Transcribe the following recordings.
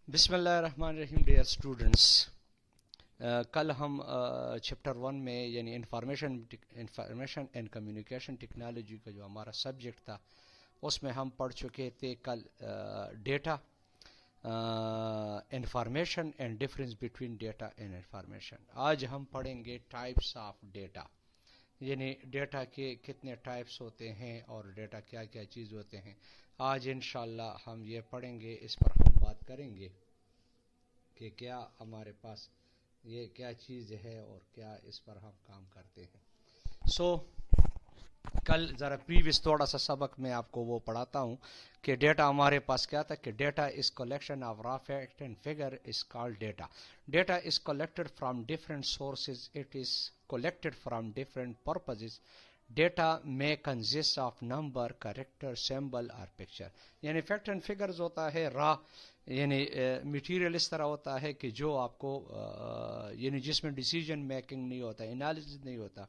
بسم اللہ الرحمن الرحیم. ڈیئر اسٹوڈنٹس، کل ہم چیپٹر 1 میں یعنی انفارمیشن اینڈ کمیونیکیشن ٹیکنالوجی کا جو ہمارا سبجیکٹ تھا اس میں ہم پڑھ چکے تھے کل data, information and difference between data and information. آج ہم پڑھیں گے ٹائپس آف ڈیٹا، یعنی ڈیٹا کے کتنے ٹائپس ہوتے ہیں اور ڈیٹا کیا کیا چیز ہوتے ہیں. آج انشاءاللہ ہم یہ پڑھیں گے، اس پر ہم بات کریں گے کہ کیا ہمارے پاس یہ کیا چیز ہے اور کیا اس پر ہم کام کرتے ہیں. کل ذرا پریویس تھوڑا سا سبق میں آپ کو وہ پڑھاتا ہوں کہ ڈیٹا ہمارے پاس کیا تھا کہ data is collection of raw fact and figure is called data. Data is collected from different sources, it is collected from different purposes. Data may consist of number, character, symbol or picture. یعنی fact and figures ہوتا ہے را، یعنی material اس طرح ہوتا ہے کہ جو آپ کو یعنی جس میں ڈیسیجن میکنگ نہیں ہوتا، انالیسس نہیں ہوتا،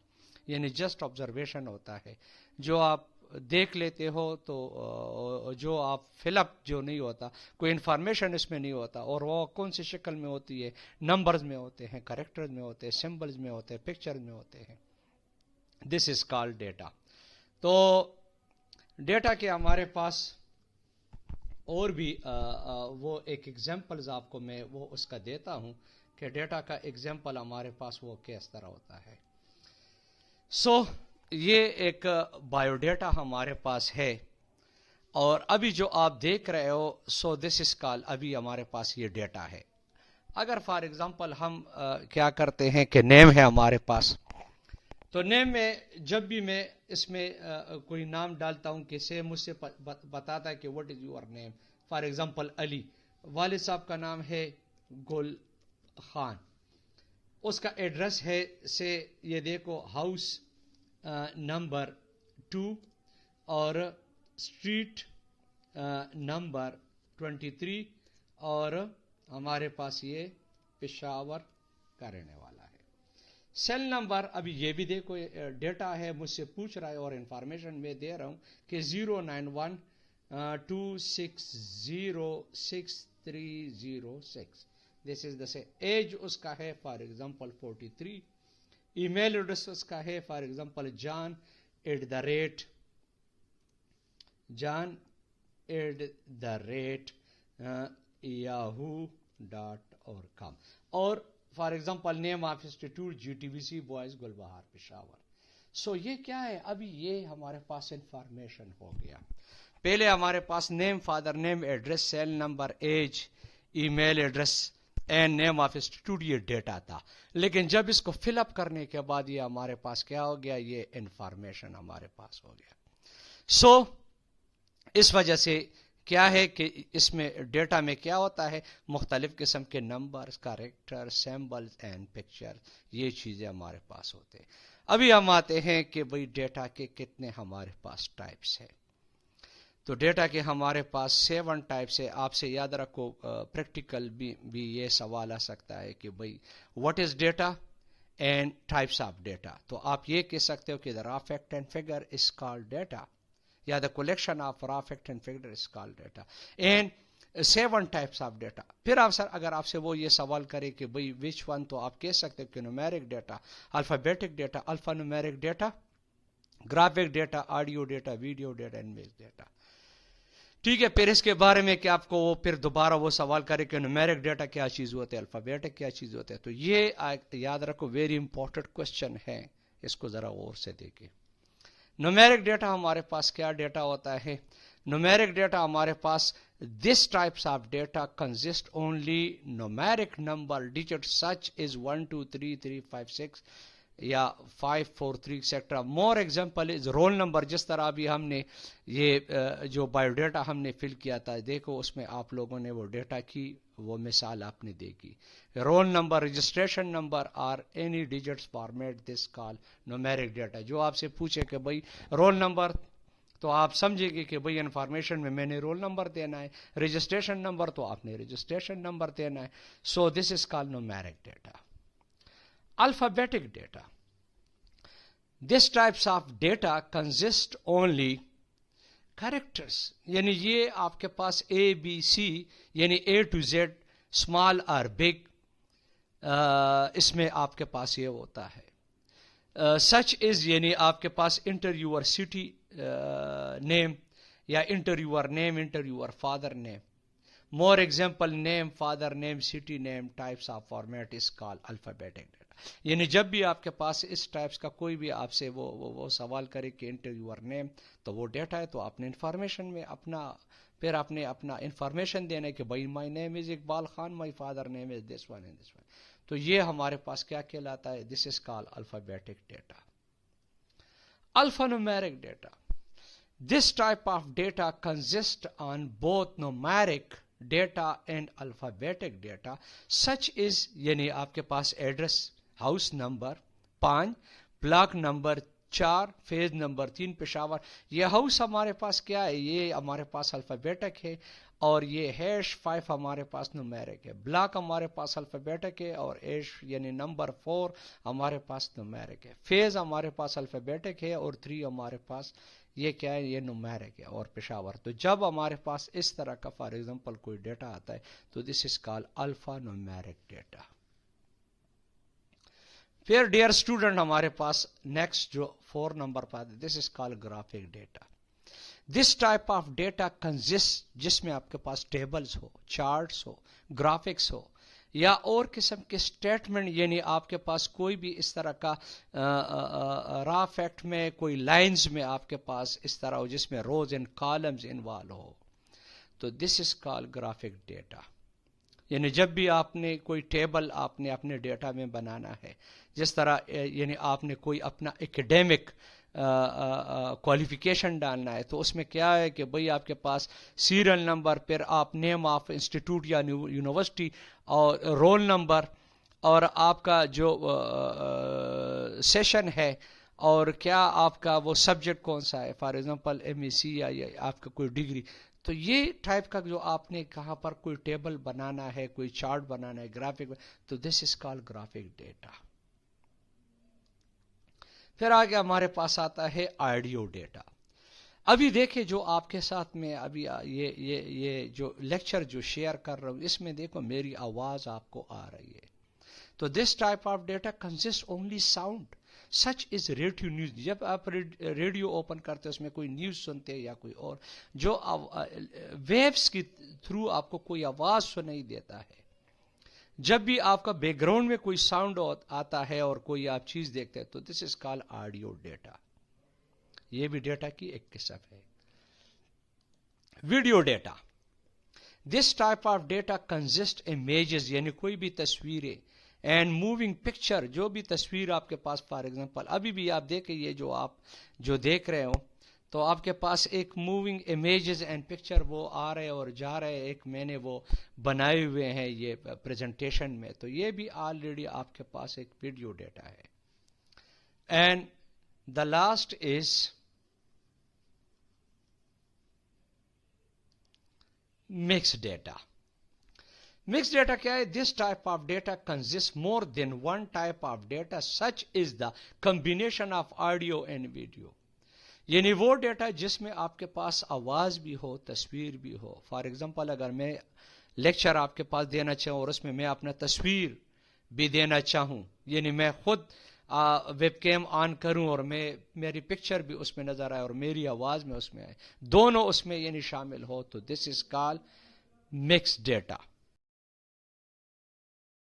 یعنی جسٹ آبزرویشن ہوتا ہے. جو آپ دیکھ لیتے ہو تو جو آپ فل اپ جو نہیں ہوتا، کوئی انفارمیشن اس میں نہیں ہوتا، اور وہ کون سی شکل میں ہوتی ہے، نمبرز میں ہوتے ہیں، کریکٹرز میں ہوتے ہیں، سمبلز میں ہوتے ہیں، پکچرز میں ہوتے ہیں. دس از کالڈ ڈیٹا. تو ڈیٹا کے ہمارے پاس اور بھی وہ ایک ایگزامپلز آپ کو میں وہ اس کا دیتا ہوں کہ ڈیٹا کا ایگزامپل ہمارے پاس وہ کس طرح ہوتا ہے. یہ ایک بایو ڈیٹا ہمارے پاس ہے، اور ابھی جو آپ دیکھ رہے ہو دس از کال، ابھی ہمارے پاس یہ ڈیٹا ہے. اگر فار ایگزامپل ہم کیا کرتے ہیں کہ نیم ہے ہمارے پاس، تو نیم میں جب بھی میں اس میں کوئی نام ڈالتا ہوں، کسی مجھ سے بتاتا ہے کہ what is your name, for example Ali, والد صاحب کا نام ہے گل خان، اس کا ایڈریس ہے سے یہ دیکھو ہاؤس نمبر 2 اور اسٹریٹ نمبر 23، اور ہمارے پاس یہ پشاور کا رہنے والا ہے. سیل نمبر ابھی یہ بھی دیکھو ڈیٹا ہے، مجھ سے پوچھ رہا ہے اور انفارمیشن میں دے رہا ہوں کہ 09126066306. دس از دا سے ایج اس کا ہے for example 43. E mail address اس کا ہے فار ایگزامپل john@yahoo.com، اور for example name of institute GTVC boys Gulbahar Peshawar. یہ کیا ہے؟ ابھی یہ ہمارے پاس انفارمیشن ہو گیا. پہلے ہمارے پاس name, father name, address, cell number, age, e mail address and name of institute, یہ ڈیٹا تھا. لیکن جب اس کو فل اپ کرنے کے بعد یہ ہمارے پاس کیا ہو گیا؟ یہ انفارمیشن ہمارے پاس ہو گیا. اس وجہ سے کیا ہے کہ اس میں ڈیٹا میں کیا ہوتا ہے؟ مختلف قسم کے numbers, character, symbols and picture, یہ چیزیں ہمارے پاس ہوتے ہیں. ابھی ہم آتے ہیں کہ بھئی ڈیٹا کے کتنے ہمارے پاس ٹائپس ہیں. تو ڈیٹا کے ہمارے پاس 7 ٹائپس ہے. آپ سے یاد رکھو پریکٹیکل بھی یہ سوال آ سکتا ہے کہ بھئی what is data and types of data. تو آپ یہ کہہ سکتے ہو کہ the raw fact and figure is called data، یا the collection of raw fact and figure is called data and 7 types of data. پھر اگر آپ سے وہ یہ سوال کرے کہ بھئی which one، تو آپ کہہ سکتے ہو کہ numeric data، alphabetic data، alphanumeric data، graphic data، audio data، video data and image data. ٹھیک ہے. پھر اس کے بارے میں کہ آپ کو وہ پھر دوبارہ وہ سوال کرے کہ نومیرک ڈیٹا کیا چیز ہوتے ہیں، الفابیٹک کیا چیز ہوتے ہیں. تو یہ یاد رکھو ویری امپورٹنٹ کوشچن ہے، اس کو ذرا غور سے دیکھیں. نومیرک ڈیٹا ہمارے پاس کیا ڈیٹا ہوتا ہے؟ نومیرک ڈیٹا ہمارے پاس this types of data consist only numeric number digits such as 1 2 3 3 5 6 یا 5 4 3 etcetera. More example is roll number. جس طرح ابھی ہم نے یہ جو بایو ڈیٹا ہم نے فل کیا تھا، دیکھو اس میں آپ لوگوں نے وہ ڈیٹا کی وہ مثال آپ نے دیکھی. رول نمبر، رجسٹریشن نمبر اور اینی ڈیجٹس فارمیٹ دس کال نومیرک ڈیٹا. جو آپ سے پوچھے کہ بھئی رول نمبر، تو آپ سمجھے گے کہ بھئی انفارمیشن میں نے رول نمبر دینا ہے. رجسٹریشن نمبر تو آپ نے رجسٹریشن نمبر دینا ہے. This is call numeric data. Alphabetic data. This types of data consist only characters، یعنی یہ آپ کے پاس A B C یعنی A to Z اسمال اور بگ، اس میں آپ کے پاس یہ ہوتا ہے. سچ از یعنی آپ کے پاس انٹر یور سٹی نیم یا enter your name, enter your father name. More example name, father name, city name, types of format is call alphabetic data. یعنی جب بھی آپ کے پاس اس ٹائپس کا کوئی بھی آپ سے وہ سوال کرے کہ انٹر یور نیم، تو وہ ڈیٹا ہے، تو آپ نے انفارمیشن میں پھر آپ نے اپنا انفارمیشن دینا کہ بھائی my name is Iqbal Khan, my father name is this one and this one. تو یہ ہمارے پاس کیا کہلاتا ہے؟ This is call alphabetic data. Alphanumeric data. This type of data consists on both numeric data and alphabetic data. Such is یعنی آپ کے پاس address, house number 5، block number 4، phase number 3 Peshawar. یہ ہاؤس ہمارے پاس کیا ہے؟ یہ ہمارے پاس الفابیٹک ہے، اور یہ ہیش 5 ہمارے پاس نومیرک ہے. بلاک ہمارے پاس الفابیٹک ہے، اور ایش یعنی نمبر 4 ہمارے پاس نومیرک ہے. فیز ہمارے پاس الفابیٹک ہے، اور 3 ہمارے پاس یہ کیا ہے؟ یہ نومیرک ہے، اور پشاور. تو جب ہمارے پاس اس طرح کا فار ایگزامپل کوئی ڈیٹا آتا ہے تو this is call alpha numeric data. پھر ڈیئر اسٹوڈنٹ ہمارے پاس نیکسٹ جو 4 نمبر پر آتا ہے، this is call graphic data. This type of data consist, جس میں آپ کے پاس ٹیبلز ہو، چارٹس ہو، گرافکس ہو، یا اور قسم کے اسٹیٹمنٹ، یعنی آپ کے پاس کوئی بھی اس طرح کا را فیکٹ میں کوئی لائنز میں آپ کے پاس اس طرح ہو جس میں روز اینڈ کالمز انوالو ہو، تو this is call graphic data. یعنی جب بھی آپ نے کوئی ٹیبل آپ نے اپنے ڈیٹا میں بنانا ہے، جس طرح یعنی آپ نے کوئی اپنا ایکڈیمک کوالیفیکیشن ڈالنا ہے، تو اس میں کیا ہے کہ بھئی آپ کے پاس سیریل نمبر، پھر آپ نیم آف انسٹیٹیوٹ یا یونیورسٹی، اور رول نمبر، اور آپ کا جو سیشن ہے، اور کیا آپ کا وہ سبجیکٹ کون سا ہے، for example M S C یا آپ کا کوئی ڈگری. تو یہ ٹائپ کا جو آپ نے کہاں پر کوئی ٹیبل بنانا ہے، کوئی چارٹ بنانا ہے، گرافک، تو this is call graphic data. پھر آگے ہمارے پاس آتا ہے آڈیو ڈیٹا. ابھی دیکھیں جو آپ کے ساتھ میں ابھی یہ جو لیکچر جو شیئر کر رہا ہوں، اس میں دیکھو میری آواز آپ کو آ رہی ہے. تو دس type of data consist only sound. Such is radio news. جب آپ ریڈیو اوپن کرتے اس میں کوئی نیوز سنتے یا کوئی اور جو ویوز کی تھرو آپ کو کوئی آواز سنائی دیتا ہے، جب بھی آپ کا بیک گراؤنڈ میں کوئی ساؤنڈ آتا ہے اور کوئی آپ چیز دیکھتے ہیں، تو this is call audio data. یہ بھی ڈیٹا کی ایک قسم ہے. Video data. This type of data consist images, یعنی کوئی بھی تصویریں، اینڈ موونگ پکچر، جو بھی تصویر آپ کے پاس، فار ایگزامپل ابھی بھی آپ دیکھیں، یہ جو آپ جو دیکھ رہے ہو، تو آپ کے پاس ایک موونگ امیجز اینڈ پکچر وہ آ رہے اور جا رہے. ایک میں نے وہ بنائے ہوئے ہیں یہ پریزنٹیشن میں، تو یہ بھی آلریڈی آپ کے پاس ایک ویڈیو ڈیٹا ہے. And the last is mix data. Mix data کیا ہے؟ This type of data consist more than one type of data. Such is the combination of audio and video. یعنی وہ ڈیٹا جس میں آپ کے پاس آواز بھی ہو، تصویر بھی ہو. فار ایگزامپل اگر میں لیکچر آپ کے پاس دینا چاہوں اور اس میں اپنا تصویر بھی دینا چاہوں، یعنی میں خود ویب کیم آن کروں اور میری پکچر بھی اس میں نظر آئے اور میری آواز میں اس میں آئے، دونوں اس میں یعنی شامل ہو، تو this is call mix data.